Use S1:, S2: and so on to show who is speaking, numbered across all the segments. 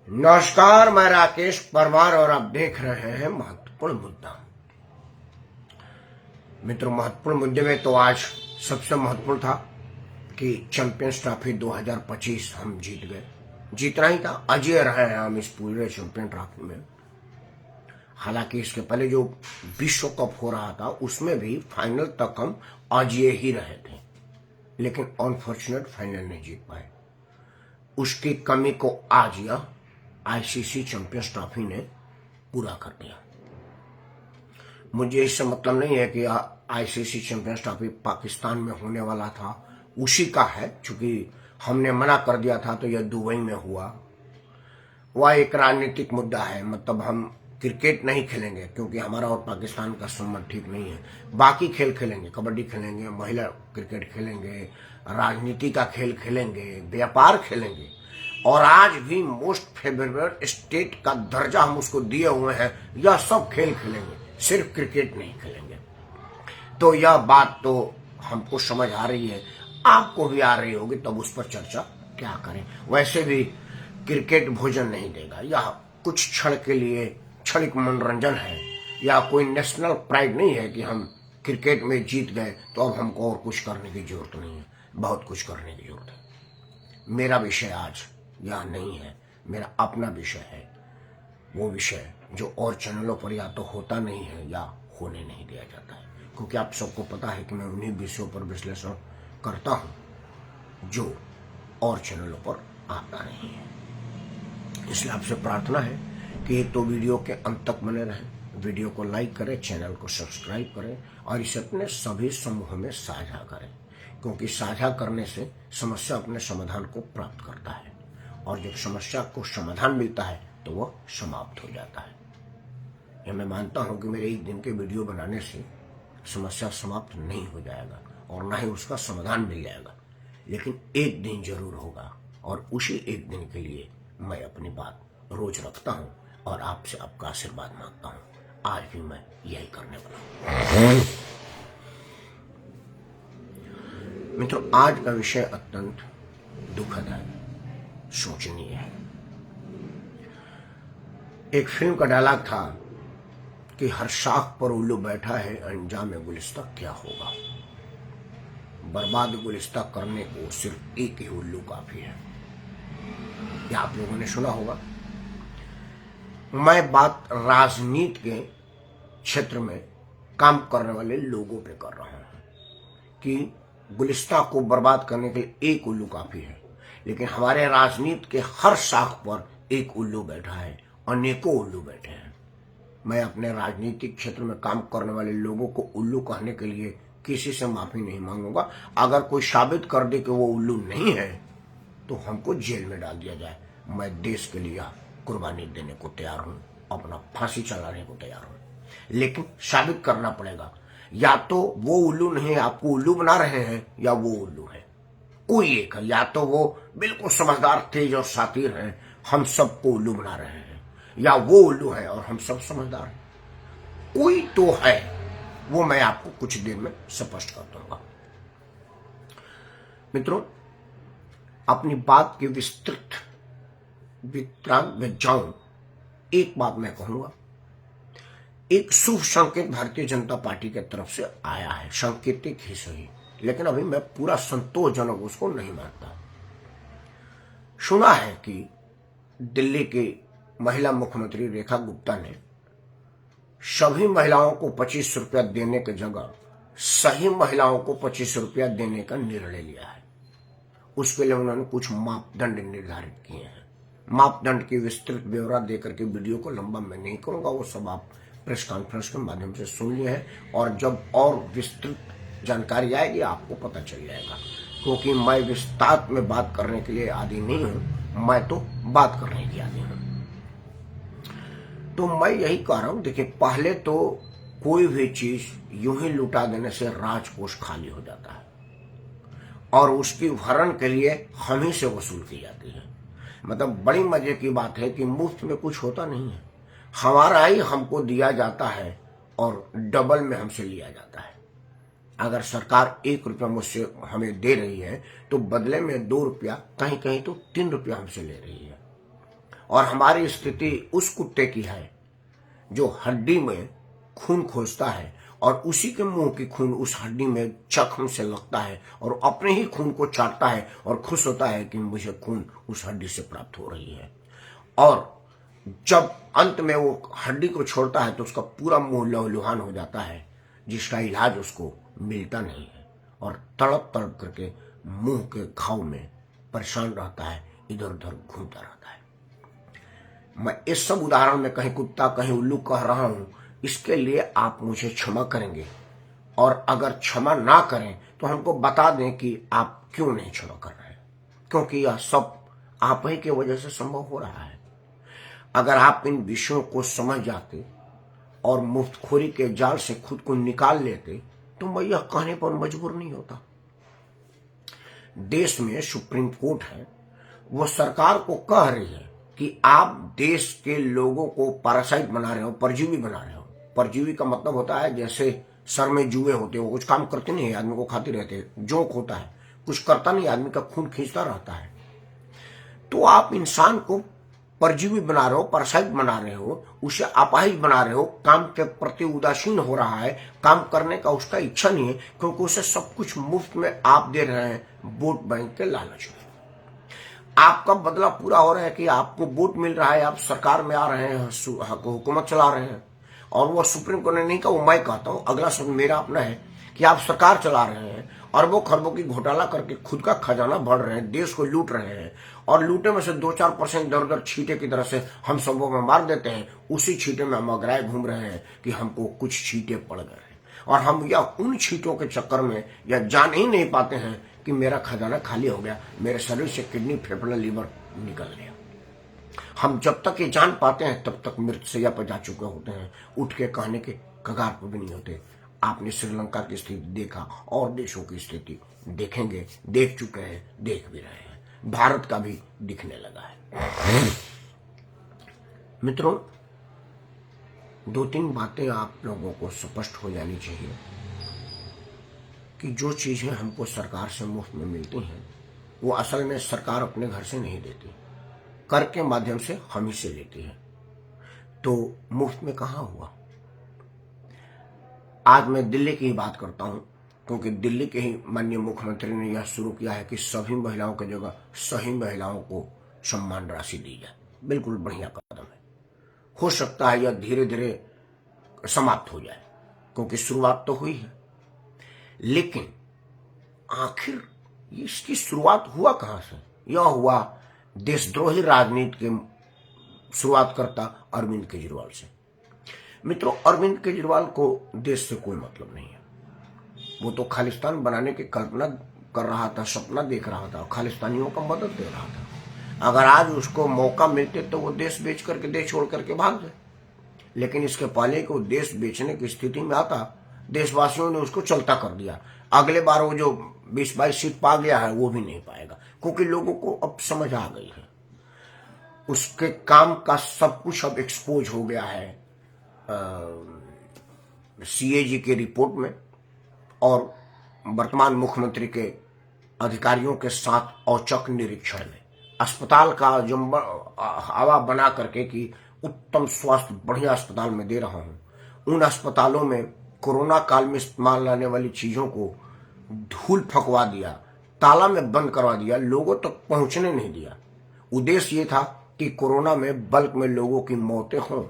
S1: नमस्कार, मैं राकेश परमार और आप देख रहे हैं महत्वपूर्ण मुद्दा। मित्रों, महत्वपूर्ण मुद्दे में तो आज सबसे महत्वपूर्ण था कि चैंपियंस ट्रॉफी 2025 हम जीत गए। जीतना ही था, अजय रहे हैं हम इस पूरे चैंपियन ट्रॉफी में। हालांकि इसके पहले जो विश्व कप हो रहा था उसमें भी फाइनल तक हम अजय ही रहे थे, लेकिन अनफॉर्चुनेट फाइनल नहीं जीत पाए। उसकी कमी को आज यह आईसीसी चैंपियंस ट्रॉफी ने पूरा कर दिया। मुझे इससे मतलब नहीं है कि आईसीसी चैंपियंस ट्रॉफी पाकिस्तान में होने वाला था उसी का है, क्योंकि हमने मना कर दिया था तो यह दुबई में हुआ। वह एक राजनीतिक मुद्दा है, मतलब हम क्रिकेट नहीं खेलेंगे क्योंकि हमारा और पाकिस्तान का संबंध ठीक नहीं है। बाकी खेल खेलेंगे, कबड्डी खेलेंगे, महिला क्रिकेट खेलेंगे, राजनीति का खेल खेलेंगे, व्यापार खेलेंगे, और आज भी मोस्ट फेवरेट स्टेट का दर्जा हम उसको दिए हुए हैं। यह सब खेल खेलेंगे, सिर्फ क्रिकेट नहीं खेलेंगे। तो यह बात तो हमको समझ आ रही है, आपको भी आ रही होगी, तब उस पर चर्चा क्या करें। वैसे भी क्रिकेट भोजन नहीं देगा, यह कुछ क्षण के लिए क्षणिक मनोरंजन है, या कोई नेशनल प्राइड नहीं है कि हम क्रिकेट में जीत गए तो अब हमको और कुछ करने की जरूरत नहीं है। बहुत कुछ करने की जरूरत है। मेरा विषय आज यह नहीं है, मेरा अपना विषय है, वो विषय जो और चैनलों पर या तो होता नहीं है या होने नहीं दिया जाता है, क्योंकि आप सबको पता है कि मैं उन्हीं विषयों पर विश्लेषण करता हूं जो और चैनलों पर आता नहीं है। इसलिए आपसे प्रार्थना है कि तो वीडियो के अंत तक बने रहें, वीडियो को लाइक करें, चैनल को सब्सक्राइब करें और इसे अपने सभी समूह में साझा करें, क्योंकि साझा करने से समस्या अपने समाधान को प्राप्त करता है, और जब समस्या को समाधान मिलता है तो वह समाप्त हो जाता है। यह मैं मानता हूं कि मेरे एक दिन के वीडियो बनाने से समस्या समाप्त नहीं हो जाएगा और ना ही उसका समाधान मिल जाएगा, लेकिन एक दिन जरूर होगा, और उसी एक दिन के लिए मैं अपनी बात रोज रखता हूं और आपसे आपका आशीर्वाद मांगता हूं। आज भी मैं यही करने वाला हूं। मित्रों, आज का विषय अत्यंत दुखद है, सोचनीय है। एक फिल्म का डायलॉग था कि हर शाख पर उल्लू बैठा है, अंजाम गुलिस्ता क्या होगा। बर्बाद गुलिस्ता करने को सिर्फ एक ही उल्लू काफी है। यह आप लोगों ने सुना होगा। मैं बात राजनीति के क्षेत्र में काम करने वाले लोगों पे कर रहा हूं कि गुलिस्ता को बर्बाद करने के लिए एक उल्लू काफी है, लेकिन हमारे राजनीति के हर शाख पर एक उल्लू बैठा है, अनेकों उल्लू बैठे हैं। मैं अपने राजनीतिक क्षेत्र में काम करने वाले लोगों को उल्लू कहने के लिए किसी से माफी नहीं मांगूंगा। अगर कोई साबित कर दे कि वो उल्लू नहीं है तो हमको जेल में डाल दिया जाए। मैं देश के लिए कुर्बानी देने को तैयार हूं, अपना फांसी चलाने को तैयार हूं, लेकिन साबित करना पड़ेगा। या तो वो उल्लू नहीं, आपको उल्लू बना रहे हैं, या वो उल्लू है, कोई एक है। या तो वो बिल्कुल समझदार, तेज और शातिर हैं, हम सबको उल्लू बना रहे हैं, या वो उल्लू है और हम सब समझदार हैं। कोई तो है, वो मैं आपको कुछ देर में स्पष्ट कर दूंगा। मित्रों, अपनी बात की विस्तृत वितरण में जाऊं, एक बात मैं कहूंगा। एक शुभ संकेत भारतीय जनता पार्टी की तरफ से आया है, सांकेतिक ही सही, लेकिन अभी मैं पूरा संतोषजनक उसको नहीं मानता। सुना है कि दिल्ली की महिला मुख्यमंत्री रेखा गुप्ता ने सभी महिलाओं को 25 रुपया देने की जगह सही महिलाओं को 25 रुपया देने का निर्णय लिया है। उसके लिए उन्होंने कुछ मापदंड निर्धारित किए हैं। मापदंड की विस्तृत ब्यौरा देकर के वीडियो को लंबा मैं नहीं करूंगा, वो सब आप प्रेस कॉन्फ्रेंस के माध्यम से सुन लिए हैं, और जब और विस्तृत जानकारी आएगी आपको पता चल जाएगा, क्योंकि मैं विस्तार में बात करने के लिए आदी नहीं हूं, मैं तो बात करने की आदी हूं। तो मैं यही कह रहा हूं, देखिए, पहले तो कोई भी चीज यूं ही लुटा देने से राजकोष खाली हो जाता है, और उसकी भरण के लिए हम ही से वसूल की जाती है। मतलब बड़ी मजे की बात है कि मुफ्त में कुछ होता नहीं है, हमारा ही हमको दिया जाता है और डबल में हमसे लिया जाता है। अगर सरकार 1 रुपया मुझसे हमें दे रही है तो बदले में 2 रुपया, कहीं कहीं तो 3 रुपया हमसे ले रही है। और हमारी स्थिति उस कुत्ते की है जो हड्डी में खून खोजता है और उसी के मुंह की खून उस हड्डी में जख्म से लगता है और अपने ही खून को चाटता है और खुश होता है कि मुझे खून उस हड्डी से प्राप्त हो रही है। और जब अंत में वो हड्डी को छोड़ता है तो उसका पूरा मुंह लहूलुहान हो जाता है, जिसका इलाज उसको मिलता नहीं है और तड़प तड़प करके मुंह के घाव में परेशान रहता है, इधर उधर घूमता रहता है। मैं इस सब उदाहरण में कहीं कुत्ता कहीं उल्लू कह रहा हूं, इसके लिए आप मुझे क्षमा करेंगे और अगर क्षमा ना करें तो हमको बता दें कि आप क्यों नहीं क्षमा कर रहे हैं, क्योंकि यह सब आप ही की वजह से संभव हो रहा है। अगर आप इन विषयों को समझ जाते और मुफ्तखोरी के जाल से खुद को निकाल लेते तो मैं यह कहने पर मजबूर नहीं होता। देश में सुप्रीम कोर्ट है, वो सरकार को कह रही है कि आप देश के लोगों को पैरासाइट बना रहे हो, परजीवी बना रहे हो। परजीवी का मतलब होता है जैसे सर में जुए होते हो, कुछ काम करते नहीं, आदमी को खाते रहते, जोंक होता है, कुछ करता नहीं, आदमी का खून खींचता रहता है। तो आप इंसान को परजीवी बना रहे हो, पैरासाइट बना रहे हो, उसे अपाहिज बना रहे हो, काम के प्रति उदासीन हो रहा है, काम करने का उसका इच्छा नहीं है, क्योंकि उसे सब कुछ मुफ्त में आप दे रहे हैं वोट बैंक के लालच में। आपका बदला पूरा हो रहा है कि आपको वोट मिल रहा है, आप सरकार में आ रहे हैं, हुकूमत चला रहे हैं, और वो सुप्रीम कोर्ट ने नहीं कहा, वो मैं कहता हूं, अगला शब्द मेरा अपना है कि आप सरकार चला रहे हैं, अरबों खरबों की घोटाला करके खुद का खजाना भर रहे हैं, देश को लूट रहे हैं, और लूटे में से 2-4% दर दर छींटे की तरह से हम सबों में मार देते हैं। उसी छींटे में हम अगराए घूम रहे हैं कि हमको कुछ छींटे पड़ गए हैं, और हम या उन छींटों के चक्कर में या जान ही नहीं पाते हैं कि मेरा खजाना खाली हो गया, मेरे शरीर से किडनी, फेफड़ा, लीवर निकल गया। हम जब तक ये जान पाते हैं तब तक मृत्युशैया पर जा चुके होते हैं, उठ के कहने के कगार पर भी नहीं होते। आपने श्रीलंका की स्थिति देखा और देशों की स्थिति देखेंगे, देख चुके हैं, देख भी रहे हैं, भारत का भी दिखने लगा है। मित्रों, 2-3 बातें आप लोगों को स्पष्ट हो जानी चाहिए कि जो चीजें हमको सरकार से मुफ्त में मिलती हैं वो असल में सरकार अपने घर से नहीं देती, कर के माध्यम से हम ही से लेती है। तो मुफ्त में कहां हुआ? आज मैं दिल्ली की ही बात करता हूं, क्योंकि दिल्ली के ही माननीय मुख्यमंत्री ने यह शुरू किया है कि सभी महिलाओं की जगह सही महिलाओं को सम्मान राशि दी जाए। बिल्कुल बढ़िया कदम है। हो सकता है यह धीरे धीरे समाप्त हो जाए, क्योंकि शुरुआत तो हुई है, लेकिन आखिर इसकी शुरुआत हुआ कहां से? यह हुआ देशद्रोही राजनीति के शुरुआत करता अरविंद केजरीवाल से। मित्रों, अरविंद केजरीवाल को देश से कोई मतलब नहीं है। वो तो खालिस्तान बनाने की कल्पना कर रहा था, सपना देख रहा था, खालिस्तानियों का मदद दे रहा था। अगर आज उसको मौका मिलते तो वो देश बेच करके, देश छोड़ करके भाग जाए, लेकिन इसके पहले को देश बेचने की स्थिति में आता, देशवासियों ने उसको चलता कर दिया। अगले बार वो जो 20-22 सीट पा गया है वो भी नहीं पाएगा, क्योंकि लोगों को अब समझ आ गई है, उसके काम का सब कुछ अब एक्सपोज हो गया है CAG की रिपोर्ट में और वर्तमान मुख्यमंत्री के अधिकारियों के साथ औचक निरीक्षण में। अस्पताल का जो हवा बना करके कि उत्तम स्वास्थ्य बढ़िया अस्पताल में दे रहा हूं, उन अस्पतालों में कोरोना काल में इस्तेमाल आने वाली चीजों को धूल फंकवा दिया, ताला में बंद करवा दिया, लोगों तक पहुंचने नहीं दिया। उद्देश्य ये था कि कोरोना में बल्क में लोगों की मौतें हों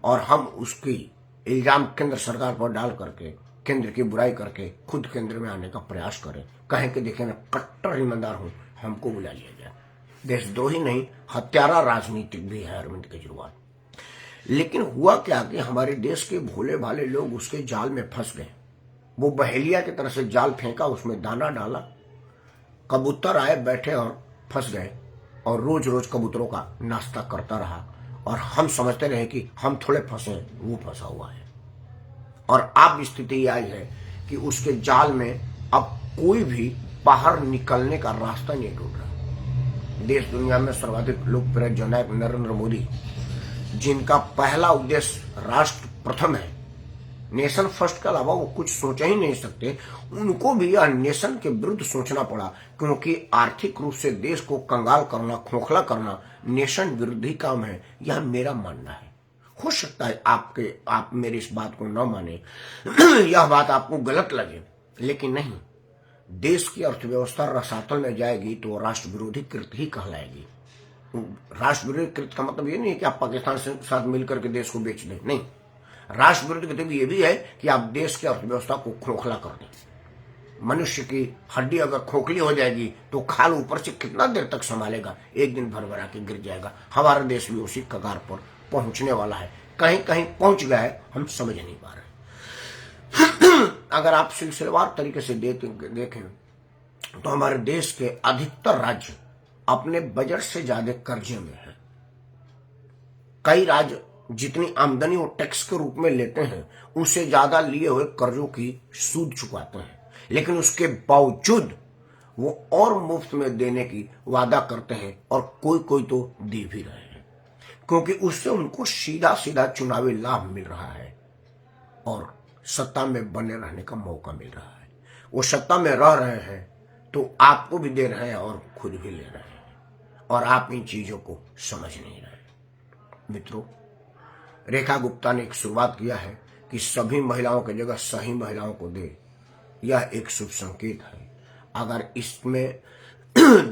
S1: और हम उसकी इल्जाम केंद्र सरकार पर डाल करके, केंद्र की बुराई करके खुद केंद्र में आने का प्रयास करें, कहें कि देखिए मैं कट्टर ईमानदार हूं, हमको बुला लिया जाए। देशद्रोही नहीं, हत्यारा राजनीतिक भी है अरविंद केजरीवाल। लेकिन हुआ क्या कि हमारे देश के भोले भाले लोग उसके जाल में फंस गए। वो बहेलिया की तरह से जाल फेंका, उसमें दाना डाला, कबूतर आए, बैठे और फंस गए, और रोज रोज कबूतरों का नाश्ता करता रहा, और हम समझते रहे कि हम थोड़े फंसे, वो फंसा हुआ है। और अब स्थिति आई है कि उसके जाल में अब कोई भी बाहर निकलने का रास्ता नहीं ढूंढ रहा। देश दुनिया में सर्वाधिक लोकप्रिय जननायक नरेंद्र मोदी, जिनका पहला उद्देश्य राष्ट्र प्रथम है, नेशन फर्स्ट के अलावा वो कुछ सोच ही नहीं सकते, उनको भी यह नेशन के विरुद्ध सोचना पड़ा, क्योंकि आर्थिक रूप से देश को कंगाल करना, खोखला करना नेशन विरोधी काम है। यह मेरा मानना है। हो सकता है आप मेरी इस बात को न माने, यह बात आपको गलत लगे, लेकिन नहीं, देश की अर्थव्यवस्था रसातल में जाएगी तो राष्ट्र विरोधी कृत्य ही कहलाएगी। राष्ट्र विरोधी कृत्य का मतलब ये नहीं है कि आप पाकिस्तान से साथ मिलकर के देश को बेच दें, नहीं। राष्ट्र विरोधी कृत्य ये भी है कि आप देश की अर्थव्यवस्था को खोखला कर दें। मनुष्य की हड्डी अगर खोखली हो जाएगी तो खाल ऊपर से कितना देर तक संभालेगा, एक दिन भर के गिर जाएगा। हमारा देश भी उसी कगार पर पहुंचने वाला है, कहीं कहीं पहुंच गया है, हम समझ नहीं पा रहे। अगर आप सिलसिलेवार तरीके से देखें तो हमारे देश के अधिकतर राज्य अपने बजट से ज्यादा कर्जे में है। कई राज्य जितनी आमदनी वो टैक्स के रूप में लेते हैं उससे ज्यादा लिए हुए कर्जों की सूद चुकाते हैं, लेकिन उसके बावजूद वो और मुफ्त में देने की वादा करते हैं, और कोई कोई तो दे भी रहे हैं, क्योंकि उससे उनको सीधा सीधा चुनावी लाभ मिल रहा है और सत्ता में बने रहने का मौका मिल रहा है। वो सत्ता में रह रहे हैं तो आपको भी दे रहे हैं और खुद भी ले रहे हैं, और आप इन चीजों को समझ नहीं रहे। मित्रों, रेखा गुप्ता ने एक शुरुआत किया है कि सभी महिलाओं की जगह सही महिलाओं को दे, यह एक शुभ संकेत है। अगर इसमें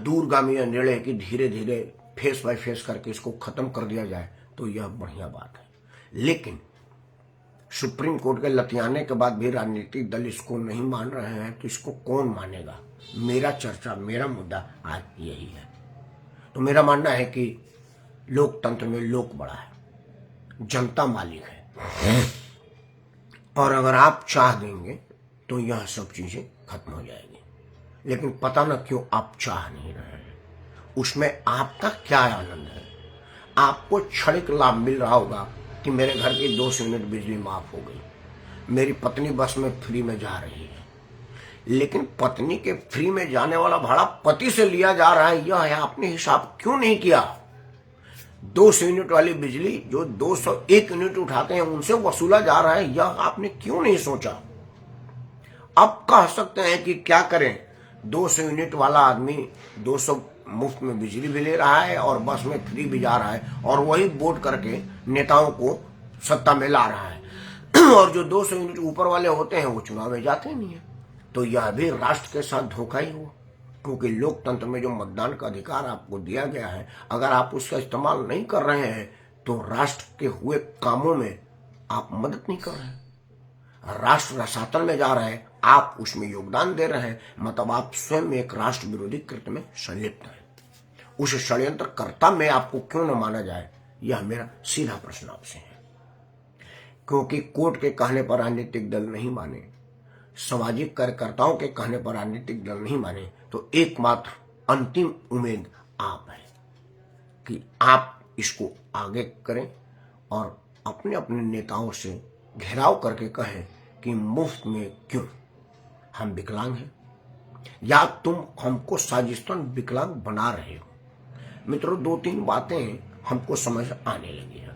S1: दूरगामी निर्णय की धीरे धीरे फेस बाय फेस करके इसको खत्म कर दिया जाए तो यह बढ़िया बात है। लेकिन सुप्रीम कोर्ट के लतियाने के बाद भी राजनीतिक दल इसको नहीं मान रहे हैं तो इसको कौन मानेगा। मेरा मुद्दा आज यही है। तो मेरा मानना है कि लोकतंत्र में लोक बड़ा है, जनता मालिक है, और अगर आप चाह देंगे तो यह सब चीजें खत्म हो जाएगी। लेकिन पता न क्यों आप चाह नहीं रहे हैं। उसमें आपका क्या आनंद है। आपको क्षणिक लाभ मिल रहा होगा कि मेरे घर की 200 यूनिट बिजली माफ हो गई, मेरी पत्नी बस में फ्री में जा रही है, लेकिन पत्नी के फ्री में जाने वाला भाड़ा पति से लिया जा रहा है। यह है, आपने हिसाब क्यों नहीं किया। 200 यूनिट वाली बिजली जो 201 यूनिट उठाते हैं उनसे वसूला जा रहा है, यह आपने क्यों नहीं सोचा। अब कह सकते हैं कि क्या करें, 200 यूनिट वाला आदमी 200 मुफ्त में बिजली भी ले रहा है और बस में फ्री भी जा रहा है, और वही वोट करके नेताओं को सत्ता में ला रहा है और जो 200 यूनिट ऊपर वाले होते हैं वो चुनाव में जाते नहीं है। तो यह भी राष्ट्र के साथ धोखा ही हुआ, क्योंकि लोकतंत्र में जो मतदान का अधिकार आपको दिया गया है, अगर आप उसका इस्तेमाल नहीं कर रहे हैं तो राष्ट्र के हुए कामों में आप मदद नहीं कर रहे। राष्ट्र रसातल में जा रहा है, आप उसमें योगदान दे रहे हैं, मतलब आप स्वयं एक राष्ट्र विरोधी कृत्य में संलिप्त हैं। उस षड्यंत्रकर्ता में आपको क्यों न माना जाए, यह मेरा सीधा प्रश्न आपसे है। क्योंकि कोर्ट के कहने पर राजनीतिक दल नहीं माने, सामाजिक कार्यकर्ताओं के कहने पर राजनीतिक दल नहीं माने, तो एकमात्र अंतिम उम्मीद आप है कि आप इसको आगे करें और अपने अपने नेताओं से घेराव करके कहें कि मुफ्त में क्यों, हम विकलांग हैं या तुम हमको साजिशतन विकलांग बना रहे हो। मित्रों, 2-3 बातें हमको समझ आने लगी है।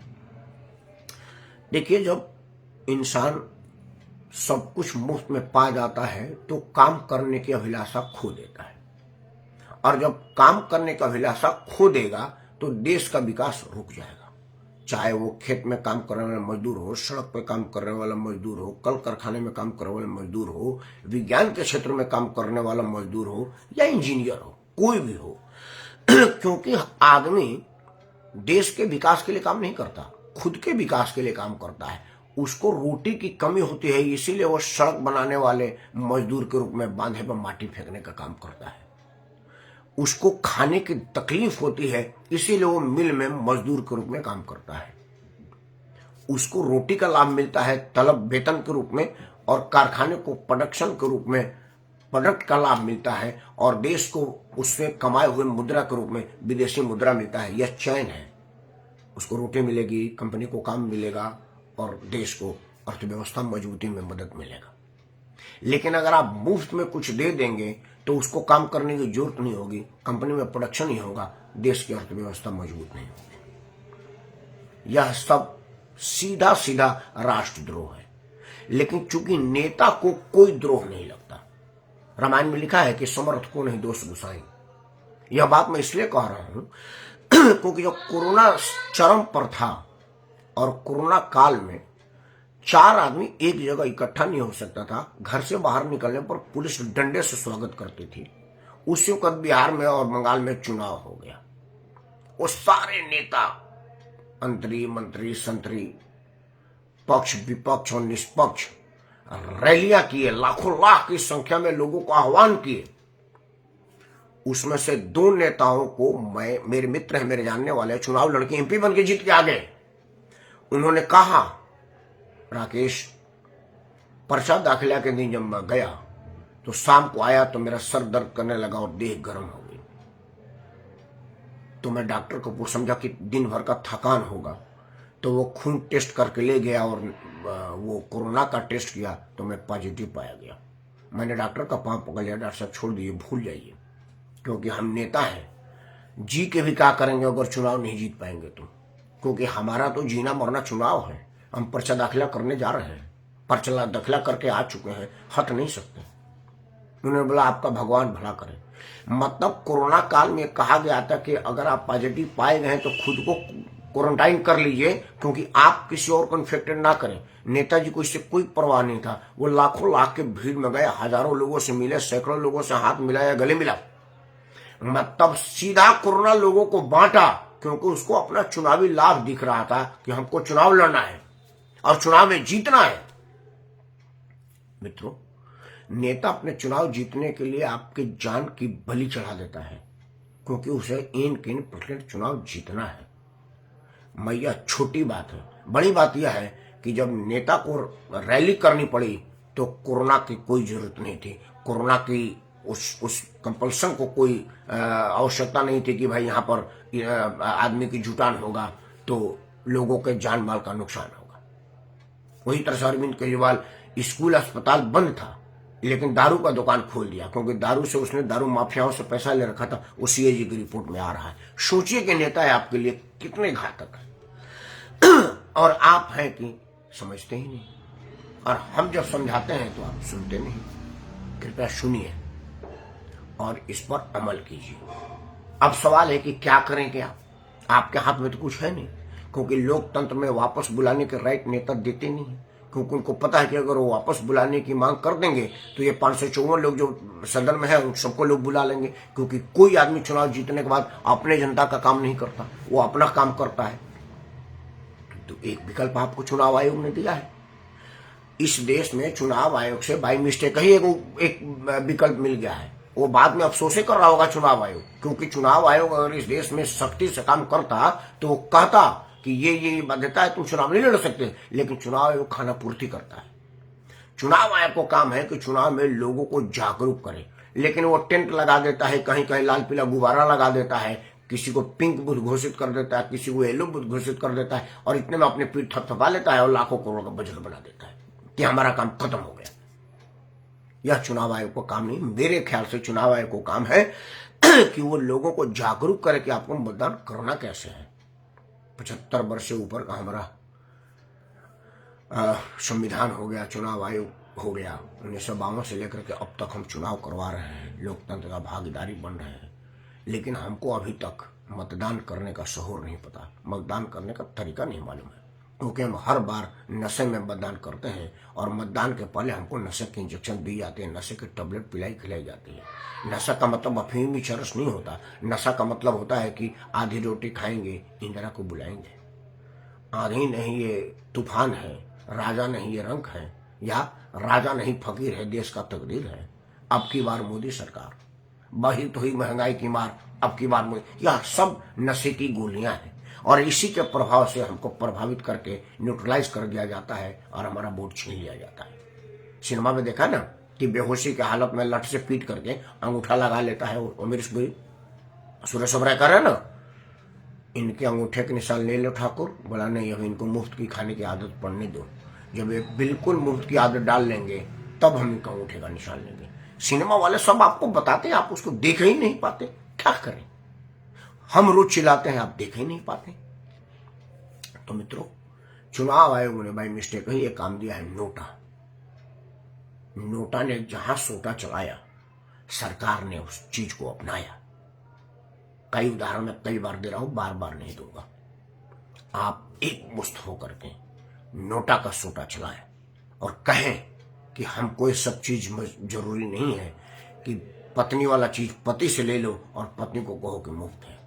S1: देखिए, जब इंसान सब कुछ मुफ्त में पा जाता है तो काम करने की अभिलाषा खो देता है, और जब काम करने की अभिलाषा खो देगा तो देश का विकास रुक जाएगा। चाहे वो खेत में काम करने वाला मजदूर हो, सड़क पर काम करने वाला मजदूर हो, कल कारखाने में काम करने वाला मजदूर हो, विज्ञान के क्षेत्र में काम करने वाला मजदूर हो या इंजीनियर हो, कोई भी हो क्योंकि आदमी देश के विकास के लिए काम नहीं करता, खुद के विकास के लिए काम करता है। उसको रोटी की कमी होती है, इसीलिए वो सड़क बनाने वाले मजदूर के रूप में बांधे पर माटी फेंकने का काम करता है। उसको खाने की तकलीफ होती है, इसीलिए वो मिल में मजदूर के रूप में काम करता है। उसको रोटी का लाभ मिलता है तलब वेतन के रूप में, और कारखाने को प्रोडक्शन के रूप में प्रोडक्ट का लाभ मिलता है, और देश को उससे कमाए हुए मुद्रा के रूप में विदेशी मुद्रा मिलता है। यह चैन है। उसको रोटी मिलेगी, कंपनी को काम मिलेगा और देश को अर्थव्यवस्था मजबूती में मदद मिलेगा। लेकिन अगर आप मुफ्त में कुछ दे देंगे तो उसको काम करने की जरूरत नहीं होगी, कंपनी में प्रोडक्शन नहीं होगा, देश की अर्थव्यवस्था मजबूत नहीं होगी। यह सब सीधा सीधा राष्ट्रद्रोह है। लेकिन चूंकि नेता को कोई द्रोह नहीं लगता, रामायण में लिखा है कि समर्थ को नहीं दोष गुसाई। यह बात मैं इसलिए कह रहा हूं क्योंकि जब कोरोना चरम पर था और कोरोना काल में 4 आदमी एक जगह इकट्ठा नहीं हो सकता था, घर से बाहर निकलने पर पुलिस डंडे से स्वागत करती थी। उसी वक्त बिहार में और बंगाल में चुनाव हो गया। वो सारे नेता, मंत्री संतरी, पक्ष विपक्ष और निष्पक्ष रैलियां किए, लाखों लाख की संख्या में लोगों को आह्वान किए। उसमें से 2 नेताओं को मेरे मित्र हैं, मेरे जानने वाले, चुनाव लड़के एमपी बन के जीत के आ गए। उन्होंने कहा, राकेश, पर्चा दाखिला के दिन जब मैं गया तो शाम को आया तो मेरा सर दर्द करने लगा और देह गर्म हो गई। तो मैं डॉक्टर को समझा कि दिन भर का थकान होगा, तो वो खून टेस्ट करके ले गया और वो कोरोना का टेस्ट किया तो मैं पॉजिटिव पाया गया। मैंने डॉक्टर का पांव पकड़ लिया, डॉक्टर साहब छोड़ दिए, भूल जाइए, क्योंकि हम नेता हैं, जी के भी क्या करेंगे अगर चुनाव नहीं जीत पाएंगे तो, क्योंकि हमारा तो जीना मरना चुनाव है। हम पर्चा दाखिला करने जा रहे हैं, पर्चा दाखिला करके आ चुके हैं, हट नहीं सकते। उन्होंने बोला आपका भगवान भला करे। मतलब कोरोना काल में कहा गया था कि अगर आप पॉजिटिव पाए गए हैं तो खुद को क्वारंटाइन कर लीजिए, क्योंकि आप किसी और को इन्फेक्टेड ना करें। नेताजी को इससे कोई परवाह नहीं था। वो लाखों लाख के भीड़ में गए, हजारों लोगों से मिले, सैकड़ों लोगों से हाथ मिलाया, गले मिला। मतलब सीधा कोरोना लोगों को बांटा, क्योंकि उसको अपना चुनावी लाभ दिख रहा था कि हमको चुनाव लड़ना है और चुनाव में जीतना है। मित्रों, नेता अपने चुनाव जीतने के लिए आपके जान की बलि चढ़ा देता है, क्योंकि उसे इन किन % चुनाव जीतना है। मैया छोटी बात है। बड़ी बात यह है कि जब नेता को रैली करनी पड़ी तो कोरोना की कोई जरूरत नहीं थी। कोरोना की उस कंपल्सन को कोई आवश्यकता नहीं थी कि भाई यहाँ पर आदमी की जुटान होगा तो लोगों के जान माल का नुकसान होगा। वही तरह से अरविंद केजरीवाल, स्कूल अस्पताल बंद था लेकिन दारू का दुकान खोल दिया, क्योंकि दारू से उसने दारू माफियाओं से पैसा ले रखा था। वो सीएजी की रिपोर्ट में आ रहा है। सोचिए कि नेता है आपके लिए कितने घातक है और आप हैं कि समझते ही नहीं, और हम जब समझाते हैं तो आप सुनते नहीं। कृपया सुनिए और इस पर अमल कीजिए। अब सवाल है कि क्या करेंगे आप? आपके हाथ में तो कुछ है नहीं, क्योंकि लोकतंत्र में वापस बुलाने के राइट नेता देते नहीं है, क्योंकि उनको पता है कि अगर वो वापस बुलाने की मांग कर देंगे तो ये 554 लोग जो सदन में है उन सबको लोग बुला लेंगे, क्योंकि कोई आदमी चुनाव जीतने के बाद अपने जनता का काम नहीं करता, वो अपना काम करता है। तो एक विकल्प आपको चुनाव आयोग ने दिया है। इस देश में चुनाव आयोग से बाई मिस्टेक ही एक विकल्प मिल गया है। वो बाद में अफसोस कर रहा होगा चुनाव आयोग, क्योंकि चुनाव आयोग अगर इस देश में सख्ती से काम करता तो वो कहता कि ये बाध्यता है, तुम चुनाव नहीं लड़ सकते। लेकिन चुनाव आयोग खाना पूर्ति करता है। चुनाव आयोग को काम है कि चुनाव में लोगों को जागरूक करे, लेकिन वो टेंट लगा देता है, कहीं कहीं लाल पीला गुब्बारा लगा देता है, किसी को पिंक बूथ घोषित कर देता है, किसी को येलो बूथ घोषित कर देता है, और इतने में अपने पीठ थपथपा लेता है और लाखों करोड़ का बजट बना देता है कि हमारा काम खत्म हो गया। यह चुनाव आयोग को काम नहीं। मेरे ख्याल से चुनाव आयोग को काम है कि वो लोगों को जागरूक करे कि आपको मतदान करना कैसे है। 75 वर्ष से ऊपर का हमारा संविधान हो गया, चुनाव आयोग हो गया। 1952 से लेकर के अब तक हम चुनाव करवा रहे हैं, लोकतंत्र का भागीदारी बन रहे हैं, लेकिन हमको अभी तक मतदान करने का शहूर नहीं पता, मतदान करने का तरीका नहीं मालूम है, क्योंकि हम हर बार नशे में मतदान करते हैं और मतदान के पहले हमको नशे के इंजेक्शन दी जाते हैं, नशे के टैबलेट खिलाई जाती है। नशा का मतलब अफीम चरस नहीं होता। नशा का मतलब होता है कि आधी रोटी खाएंगे, इंदिरा को बुलाएंगे। आंधी नहीं ये तूफान है, राजा नहीं ये रंग है, या राजा नहीं फकीर है, देश का तकदीर है। अब की बार मोदी सरकार, बही तो हुई महंगाई की मार, अब की बार मोदी। यह सब नशे की गोलियां हैं और इसी के प्रभाव से हमको प्रभावित करके न्यूट्रलाइज कर दिया जाता है और हमारा वोट छीन लिया जाता है। सिनेमा में देखा ना कि बेहोशी की हालत में लठ से पीट करके अंगूठा लगा लेता है अमरीश पुरी, सुरेश ओबराय कर रहे ना, इनके अंगूठे के निशान ले लो ठाकुर। बोला नहीं, अब इनको मुफ्त की खाने की आदत पड़ने दो, जब ये बिल्कुल मुफ्त की आदत डाल लेंगे तब हम इनका अंगूठे का निशान लेंगे। सिनेमा वाले सब आपको बताते हैं, आप उसको देख ही नहीं पाते। क्या करें, हम रोज चिल्लाते हैं, आप देख ही नहीं पाते। तो मित्रों, चुनाव आयोग ने बाई मिस्टेक ही ये काम दिया है, नोटा। नोटा ने जहां सोटा चलाया, सरकार ने उस चीज को अपनाया। कई उदाहरण मैं कई बार दे रहा हूं, बार बार नहीं दूंगा। आप एक मुश्त होकर के नोटा का सोटा चलाएं और कहें कि हमको ये सब चीज जरूरी नहीं है कि पत्नी वाला चीज पति से ले लो और पत्नी को कहो कि मुफ्त है।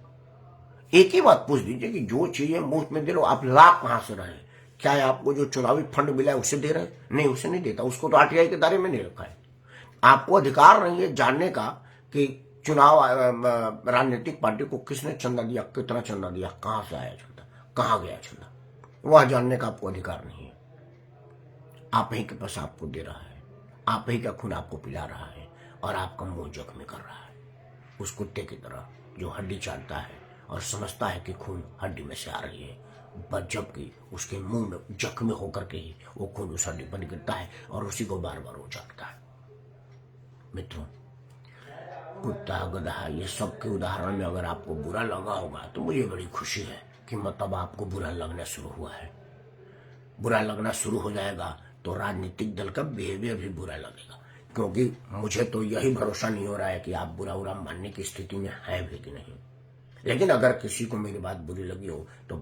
S1: एक ही बात पूछ दीजिए कि जो चीजें मुफ्त में दे लो, आप लाभ कहां से रहे? क्या है आपको जो चुनावी फंड मिला है उसे दे रहे? नहीं, उसे नहीं देता, उसको तो आरटीआई के दायरे में नहीं रखा है। आपको अधिकार नहीं है जानने का कि चुनाव राजनीतिक पार्टी को किसने चंदा दिया, कितना चंदा दिया, कहां से आया चंदा, कहां गया चंदा, वह जानने का आपको अधिकार नहीं है। आप ही के पास आपको दे रहा है, आप ही का खून आपको पिला रहा है और आपका मुंह जख्मी कर रहा है, उस कुत्ते की तरह जो हड्डी चाटता है और समझता है कि खून हड्डी में से आ रही है, जबकि उसके मुंह में जख्मी होकर के ही वो खून उस हड्डी पर गिरता है और उसी को बार बार वो चाटता है। मित्रों, कुत्ता, गधा, ये सब के उदाहरण में अगर आपको बुरा लगा होगा तो मुझे बड़ी खुशी है कि मतलब आपको बुरा लगना शुरू हुआ है। बुरा लगना शुरू हो जाएगा तो राजनीतिक दल का बिहेवियर भी बुरा लगेगा, क्योंकि मुझे तो यही भरोसा नहीं हो रहा है कि आप बुरा बुरा मानने की स्थिति में है भी कि नहीं। लेकिन अगर किसी को मेरी बात बुरी लगी हो तो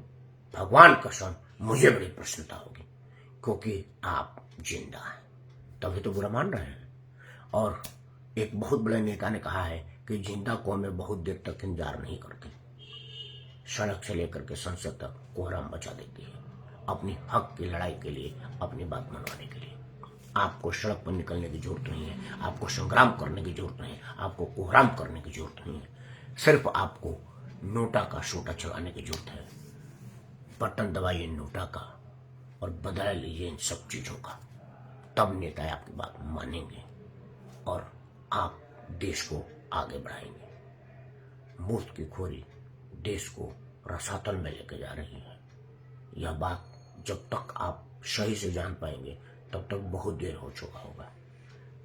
S1: भगवान कसम मुझे बड़ी प्रसन्नता होगी, क्योंकि आप जिंदा हैं, तभी तो बुरा मान रहे हैं। और एक बहुत बड़े नेता ने कहा है कि जिंदा कौमें बहुत देर तक इंतजार नहीं करती, सड़क से लेकर के संसद तक कोहराम मचा देती है अपनी हक की लड़ाई के लिए, अपनी बात मनवाने के लिए। आपको सड़क पर निकलने की जरूरत नहीं है, आपको संग्राम करने की जरूरत नहीं है, आपको कोहराम करने की जरूरत नहीं है, सिर्फ आपको नोटा का सोटा चलाने की जरूरत है। बटन दबाइए नोटा का और बदल लीजिए इन सब चीजों का, तब नेता आपकी बात मानेंगे और आप देश को आगे बढ़ाएंगे। मुफ्त की खोरी देश को रसातल में लेके जा रही है। यह बात जब तक आप सही से जान पाएंगे तब तक बहुत देर हो चुका होगा।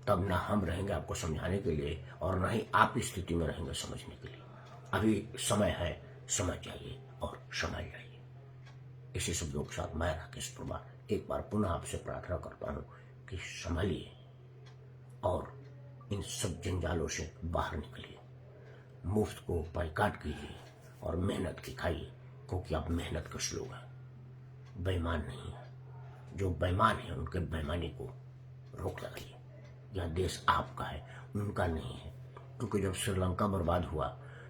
S1: तब ना हम रहेंगे आपको समझाने के लिए और ना ही आप इस स्थिति में रहेंगे समझने के लिए। अभी समय है, समझ जाइए और समझ जाइए। इसी शब्दों के साथ मैं राकेश परमार एक बार पुनः आपसे प्रार्थना करता हूं कि संभलिए और इन सब जंजालों से बाहर निकलिए। मुफ्त को बाइकाट कीजिए और मेहनत की खाइए, क्योंकि आप मेहनत कश लोग हैं, बेईमान नहीं है। जो बेईमान है उनके बेईमानी को रोक लगाइए। यह देश आपका है, उनका नहीं है। क्योंकि जब श्रीलंका बर्बाद हुआ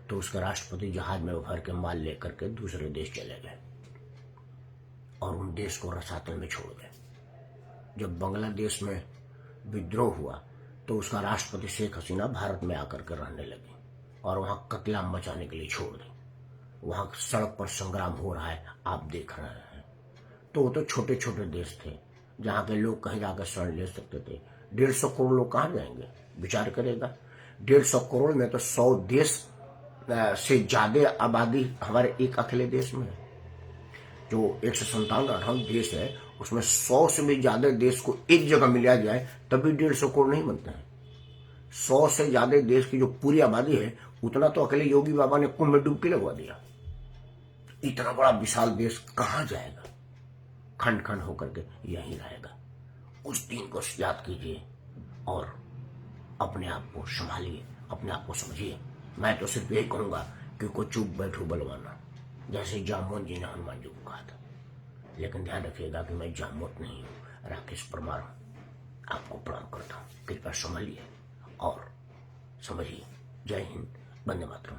S1: तो उसके राष्ट्रपति जहाज में उभर के माल लेकर के दूसरे देश चले गए और उन देश को रसातल में छोड़ गए। जब बांग्लादेश में विद्रोह हुआ तो उसका राष्ट्रपति शेख हसीना भारत में आकर के रहने लगी और वहां कत्लेआम मचाने के लिए छोड़ दी। वहां सड़क पर संग्राम हो रहा है, आप देख रहे हैं। तो वो तो छोटे छोटे देश थे जहां के लोग कहीं जाकर शरण ले सकते थे। 150 करोड़ लोग कहां जाएंगे? विचार करेगा, 150 करोड़ में तो 100 देश से ज्यादा आबादी हमारे एक अकेले देश में है। जो 157 देश है उसमें 100 से भी ज्यादा देश को एक जगह मिला जाए तभी 150 करोड़ नहीं बनते हैं। 100 से ज्यादा देश की जो पूरी आबादी है उतना तो अकेले योगी बाबा ने कुंभ में डुबकी लगवा दिया। इतना बड़ा विशाल देश कहां जाएगा? खंड खंड होकर के यहीं रहेगा। उस दिन को याद कीजिए और अपने आप को संभालिए, अपने आप को समझिए। मैं तो सिर्फ यही कहूंगा कि को चुप बैठो बलवाना, जैसे जामवंत जी ने हनुमान जी को कहा था। लेकिन ध्यान रखिएगा कि मैं जामवंत नहीं हूं, राकेश परमार हूं। आपको प्रणाम करता हूं। कृपया संभालिए और समझिए। जय हिंद, वंदे मातरम।